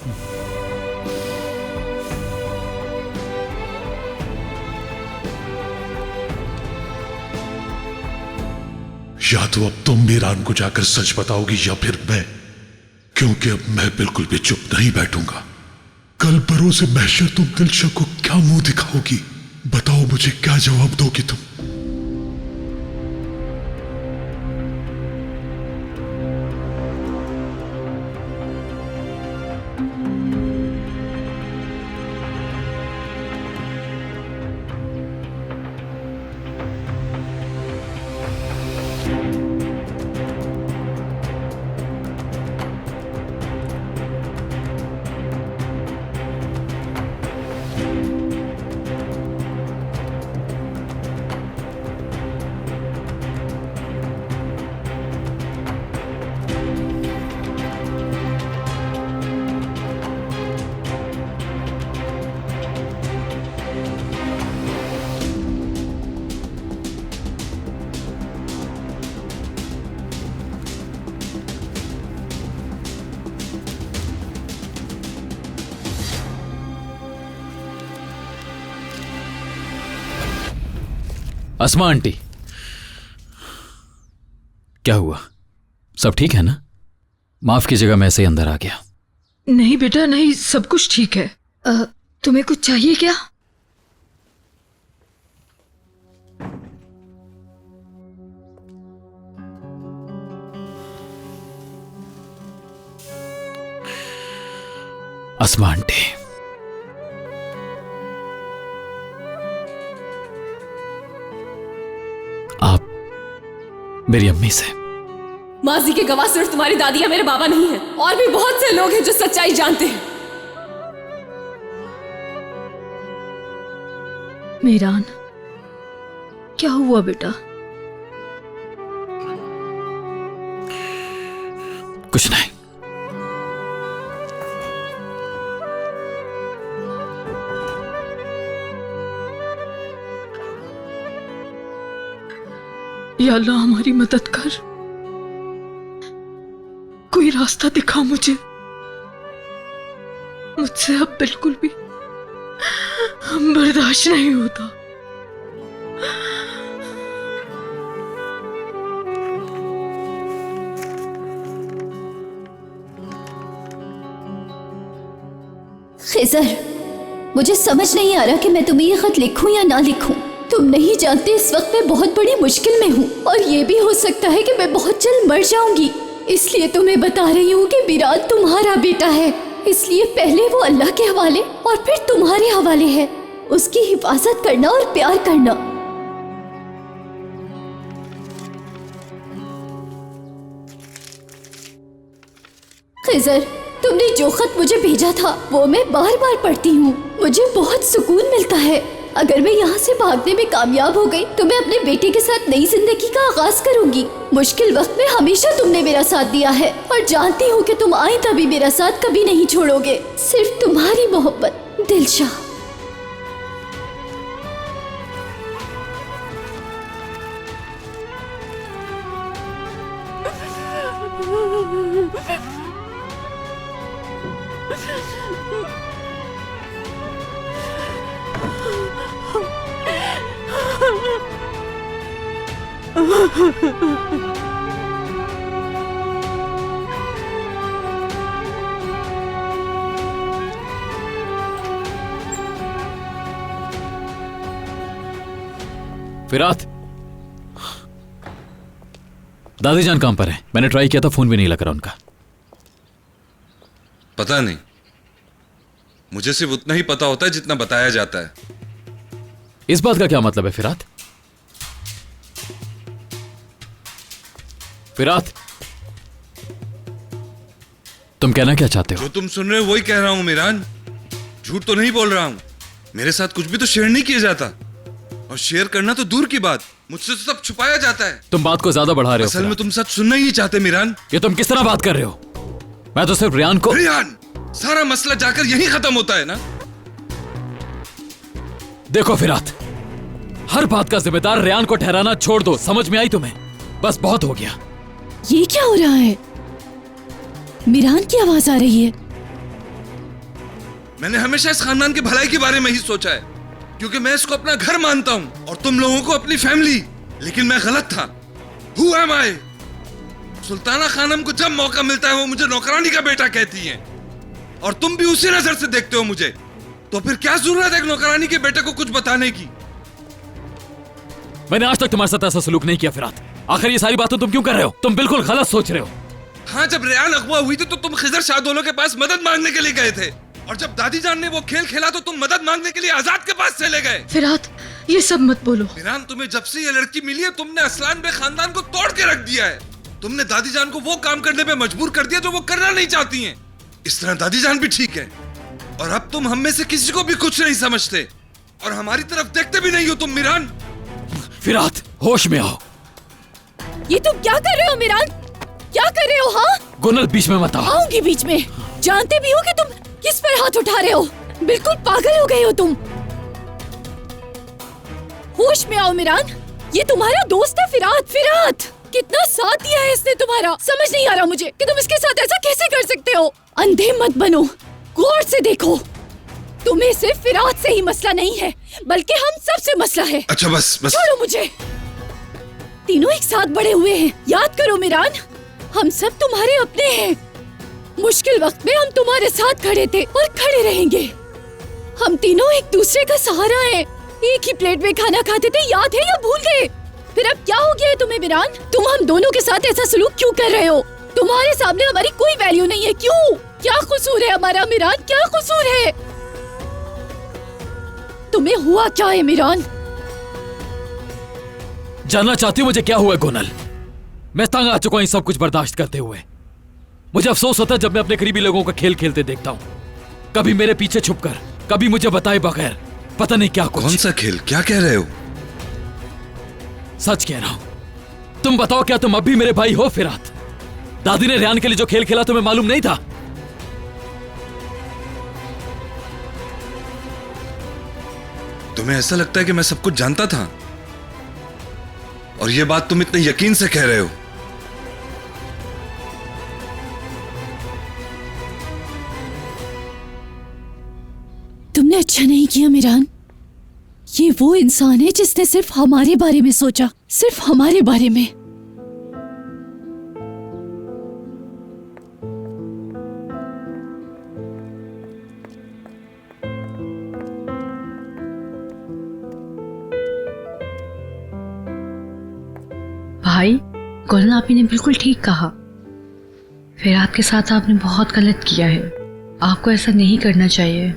या तो अब तुम मीरान को जाकर सच बताओगी या फिर मैं, क्योंकि अब मैं बिल्कुल भी चुप नहीं बैठूंगा। कल बरोज़ महशर तुम दिलशा को क्या मुंह दिखाओगी? बताओ मुझे, क्या जवाब दोगी तुम? अस्मा आंटी, क्या हुआ? सब ठीक है ना? माफ कीजिएगा, मैं ऐसे ही अंदर आ गया। नहीं बेटा नहीं, सब कुछ ठीक है। तुम्हें कुछ चाहिए क्या? अस्मा आंटी, आप मेरी अम्मी से। माजी के गवाह सिर्फ तुम्हारी दादी या मेरे बाबा नहीं है, और भी बहुत से लोग हैं जो सच्चाई जानते हैं। मीरान, क्या हुआ बेटा? कुछ नहीं। या अल्लाह हमारी मदद कर, कोई रास्ता दिखा मुझे। मुझसे अब बिल्कुल भी बर्दाश्त नहीं होता। खिजर, मुझे समझ नहीं आ रहा कि मैं तुम्हें ये खत लिखूं या ना लिखूं। तुम नहीं जानते इस वक्त मैं बहुत बड़ी मुश्किल में हूँ, और ये भी हो सकता है कि मैं बहुत जल्द मर जाऊंगी। इसलिए तुम्हें बता रही हूँ कि मीरान तुम्हारा बेटा है, इसलिए पहले वो अल्लाह के हवाले और फिर तुम्हारे हवाले है। उसकी हिफाजत करना और प्यार करना। खिजर, तुमने जो खत मुझे भेजा था वो मैं बार बार पढ़ती हूँ, मुझे बहुत सुकून मिलता है। अगर मैं यहाँ से भागने में कामयाब हो गई तो मैं अपने बेटे के साथ नई जिंदगी का आगाज करूंगी। मुश्किल वक्त में हमेशा तुमने मेरा साथ दिया है, और जानती हूँ कि तुम आइंदा भी मेरा साथ कभी नहीं छोड़ोगे। सिर्फ तुम्हारी मोहब्बत, दिलशा। फिरात, दादी जान कहां पर है? मैंने ट्राई किया था, फोन भी नहीं लग रहा उनका। पता नहीं, मुझे सिर्फ उतना ही पता होता है जितना बताया जाता है। इस बात का क्या मतलब है फिरात? फिरात, तुम कहना क्या चाहते हो? जो तुम सुन रहे हो वही कह रहा हूं मीरान। झूठ तो नहीं बोल रहा हूं। मेरे साथ कुछ भी तो शेयर नहीं किया जाता, और शेयर करना तो दूर की बात, मुझसे तो सब छुपाया जाता है। तुम बात को ज्यादा बढ़ा रहे हो। असल में तुम सच सुनना ही नहीं चाहते मीरान। ये तुम किस तरह बात कर रहे हो? मैं तो सिर्फ रियान को। रियान, सारा मसला जाकर यहीं खत्म होता है ना। देखो फिरात, हर बात का जिम्मेदार रियान को ठहराना छोड़ दो। समझ में आई तुम्हें? बस बहुत हो गया। ये क्या हो रहा है? मीरान की आवाज आ रही है। मैंने हमेशा इस खानदान की भलाई के बारे में ही सोचा है, क्योंकि मैं इसको अपना घर मानता हूँ और तुम लोगों को अपनी फैमिली। लेकिन मैं गलत था। Who am I? Sultana Khanam को जब मौका मिलता है वो मुझे नौकरानी का बेटा कहती है, और तुम भी उसी नजर से देखते हो मुझे। तो फिर क्या जरूरत है एक नौकरानी के बेटे को कुछ बताने की? मैंने आज तक तुम्हारे साथ ऐसा सलूक नहीं किया फिरात। आखिर ये सारी बातें तुम क्यों कर रहे हो? तुम बिल्कुल गलत सोच रहे हो। हाँ, जब रेयान अगवा हुई थी तो तुम खिजर शाहदोलो के पास मदद मांगने के लिए गए थे, और जब दादी जान ने वो खेल खेला तो तुम मदद मांगने के लिए आजाद के पास चले गए। फिरात, ये सब मत बोलो। ईरान, तुम्हें जब से ये लड़की मिली है तुमने असलान बे खानदान को तोड़ के रख दिया है। तुमने दादी जान को वो काम करने पे मजबूर कर दिया जो वो करना नहीं चाहती हैं। इस तरह दादी जान भी ठीक है, और अब तुम हम में से किसी को भी कुछ नहीं समझते और हमारी तरफ देखते भी नहीं हो तुम। मीरान, फिरात, होश में आओ। ये तुम क्या कर रहे हो मिरान? क्या कर रहे हो? हाँ, गुनल, बीच में मत आओ। आऊंगी बीच में। जानते भी हो कि तुम किस पर हाथ उठा रहे हो? बिल्कुल पागल हो गए हो तुम। होश में आओ मिरान, ये तुम्हारा दोस्त है फिरात। फिरात, कितना साथ दिया है इसने तुम्हारा। समझ नहीं आ रहा मुझे कि तुम इसके साथ ऐसा कैसे कर सकते हो। अंधे मत बनो, गौर से देखो। तुम्हें सिर्फ फिरात से ही मसला नहीं है, बल्कि हम सब से मसला है। अच्छा बस बस। छोड़ो मुझे। तीनों एक साथ बड़े हुए हैं, याद करो मिरान। हम सब तुम्हारे अपने हैं। मुश्किल वक्त में हम तुम्हारे साथ खड़े थे और खड़े रहेंगे। हम तीनों एक दूसरे का सहारा हैं। एक ही प्लेट में खाना खाते थे, याद है या भूल गए? फिर अब क्या हो गया है तुम्हें मिरान? तुम हम दोनों के साथ ऐसा सलूक क्यों कर रहे हो? तुम्हारे सामने हमारी कोई वैल्यू नहीं है, क्यों? क्या कसूर है हमारा मिरान? क्या कसूर है? तुम्हें हुआ क्या है मिरान? जानना चाहती हूँ मुझे क्या हुआ गुनल? मैं तंग आ चुका हूँ सब कुछ बर्दाश्त करते हुए। मुझे अफसोस होता है जब मैं अपने करीबी लोगों का खेल खेलते देखता हूँ, कभी मेरे पीछे छुपकर, कभी मुझे बताए बगैर। पता नहीं क्या कुछ। कौन सा खेल? क्या कह रहे हो? सच कह रहा हूं। तुम बताओ, क्या तुम अब भी मेरे भाई हो फिरात? दादी ने रेयान के लिए जो खेल खेला तुम्हें मालूम नहीं था? तुम्हें ऐसा लगता है कि मैं सब कुछ जानता था, और ये बात तुम इतने यकीन से कह रहे हो? तुमने अच्छा नहीं किया मिरान। ये वो इंसान है जिसने सिर्फ हमारे बारे में सोचा, सिर्फ हमारे बारे में। भाई, गुलना आपी ने बिल्कुल ठीक कहा। फिरात के साथ आपने बहुत गलत किया है। आपको ऐसा नहीं करना चाहिए।